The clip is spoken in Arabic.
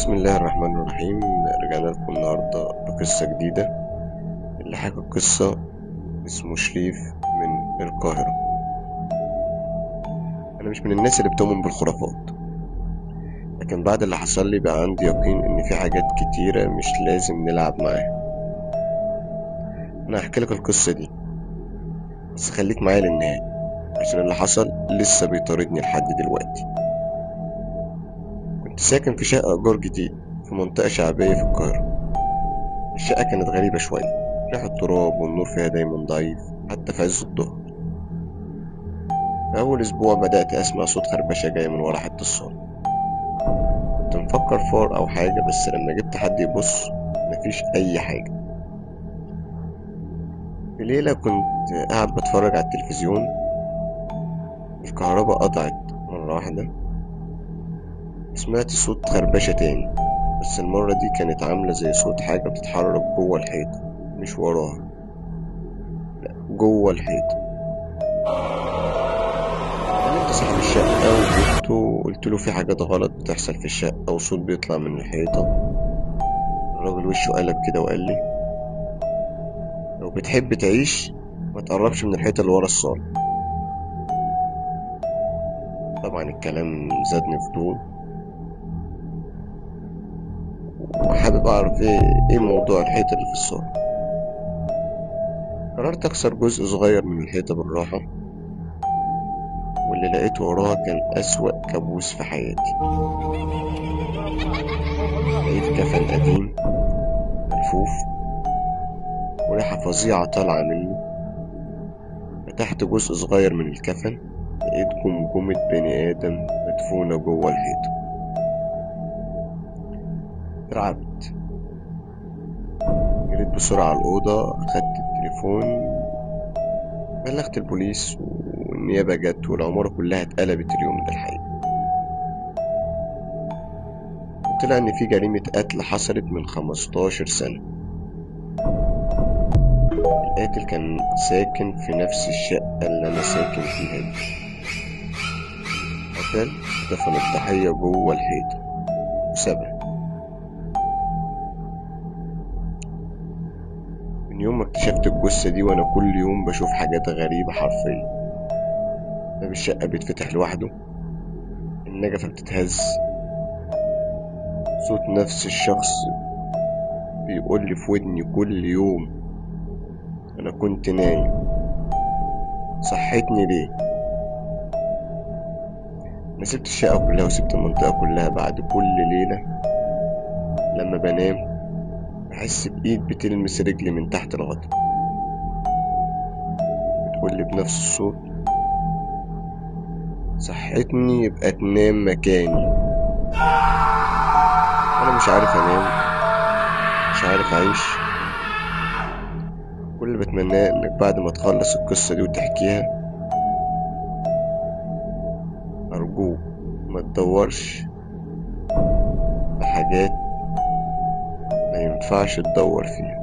بسم الله الرحمن الرحيم. رجعنا لكم النهاردة بقصة جديدة. اللي حكى القصة اسمه شريف من القاهرة. أنا مش من الناس اللي بتؤمن بالخرافات، لكن بعد اللي حصل لي بقى عندي يقين إن في حاجات كتيرة مش لازم نلعب معاها. أنا هحكي لك القصة دي، بس خليك معايا للنهاية عشان اللي حصل لسه بيطاردني لحد دلوقتي. كنت ساكن في شقة إيجار جديد في منطقة شعبية في القاهرة. الشقة كانت غريبة شوية، ريحة تراب والنور فيها دايما ضعيف حتى في عز الظهر. في أول أسبوع بدأت أسمع صوت خربشة جاية من ورا حتة الصالة. كنت مفكر فار أو حاجة، بس لما جبت حد يبص مفيش أي حاجة. في ليلة كنت قاعد بتفرج على التلفزيون، الكهرباء قطعت مرة واحدة. سمعت صوت خربشة تاني، بس المرة دي كانت عاملة زي صوت حاجة بتتحرك جوه الحيطة، مش وراها، جوه الحيطة. كلمت صاحب الشقة وجبته وقلت له في حاجات غلط بتحصل في الشقة وصوت بيطلع من الحيطة. الراجل وشه قلب كده وقال لي لو بتحب تعيش ما تقربش من الحيطة اللي ورا الصالة. طبعا الكلام زادني فضول وحابب اعرف ايه موضوع الحيطة اللي في الصالة. قررت اكسر جزء صغير من الحيطة بالراحة، واللي لقيته وراها كان اسوأ كابوس في حياتي. لقيت كفن قديم ملفوف وريحة فظيعة طالعة منه. فتحت جزء صغير من الكفن، لقيت جمجمة بني آدم مدفونة جوه الحيطة. اترعبت، جريت بسرعة على الأوضة، أخدت التليفون، بلغت البوليس والنيابة جت والعمارة كلها اتقلبت اليوم ده الحقيقة. طلع إن في جريمة قتل حصلت من 15 سنة. القاتل كان ساكن في نفس الشقة اللي أنا ساكن فيها دي. قتل ودفن الضحية جوه الحيطة وسابها. من يوم ما اكتشفت الجثة دي وأنا كل يوم بشوف حاجات غريبة حرفيا. باب الشقة بيتفتح لوحده، النجفة بتتهز، صوت نفس الشخص بيقولي في ودني كل يوم أنا كنت نايم، صحتني ليه؟ أنا سبت الشقة كلها وسبت المنطقة كلها بعد كل ليلة. لما بنام بحس بإيد بتلمس رجلي من تحت الغطا، بتقولي بنفس الصوت صحتني يبقى تنام مكاني. أنا مش عارف أنام، مش عارف أعيش. كل اللي بتمناه إنك بعد ما تخلص القصة دي وتحكيها، أرجوك ما تدورش في حاجات ما ينفعش تدور فيها.